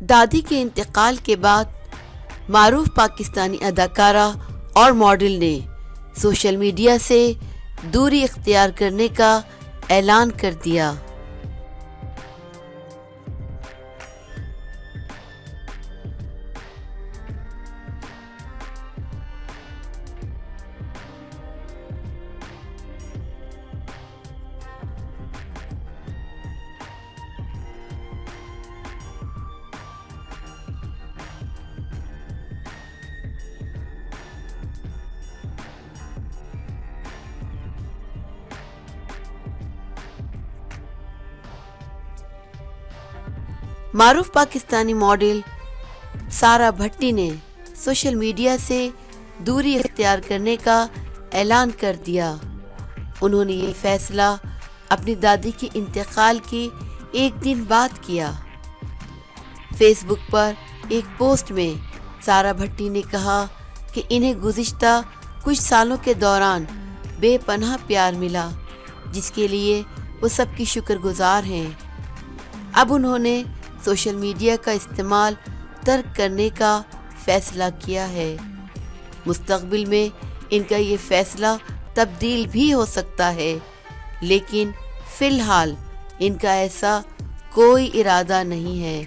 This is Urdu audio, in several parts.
دادی کے انتقال کے بعد معروف پاکستانی اداکارہ اور ماڈل نے سوشل میڈیا سے دوری اختیار کرنے کا اعلان کر دیا۔ معروف پاکستانی ماڈل سارا بھٹی نے سوشل میڈیا سے دوری اختیار کرنے کا اعلان کر دیا۔ انہوں نے یہ فیصلہ اپنی دادی کے انتقال کے ایک دن بعد کیا۔ فیس بک پر ایک پوسٹ میں سارا بھٹی نے کہا کہ انہیں گزشتہ کچھ سالوں کے دوران بے پناہ پیار ملا، جس کے لیے وہ سب کی شکر گزار ہیں۔ اب انہوں نے سوشل میڈیا کا استعمال ترک کرنے کا فیصلہ کیا ہے۔ مستقبل میں ان کا یہ فیصلہ تبدیل بھی ہو سکتا ہے، لیکن فی الحال ان کا ایسا کوئی ارادہ نہیں ہے۔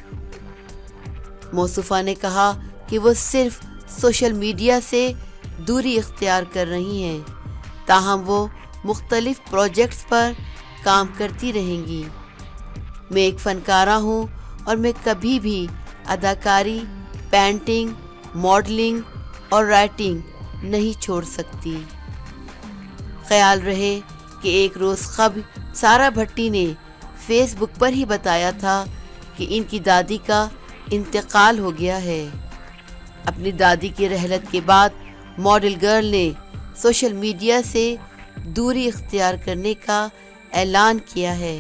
موصوفہ نے کہا کہ وہ صرف سوشل میڈیا سے دوری اختیار کر رہی ہیں، تاہم وہ مختلف پروجیکٹس پر کام کرتی رہیں گی۔ میں ایک فنکارہ ہوں اور میں کبھی بھی اداکاری، پینٹنگ، ماڈلنگ اور رائٹنگ نہیں چھوڑ سکتی۔ خیال رہے کہ ایک روز قبل سارا بھٹی نے فیس بک پر ہی بتایا تھا کہ ان کی دادی کا انتقال ہو گیا ہے۔ اپنی دادی کی رحلت کے بعد ماڈل گرل نے سوشل میڈیا سے دوری اختیار کرنے کا اعلان کیا ہے۔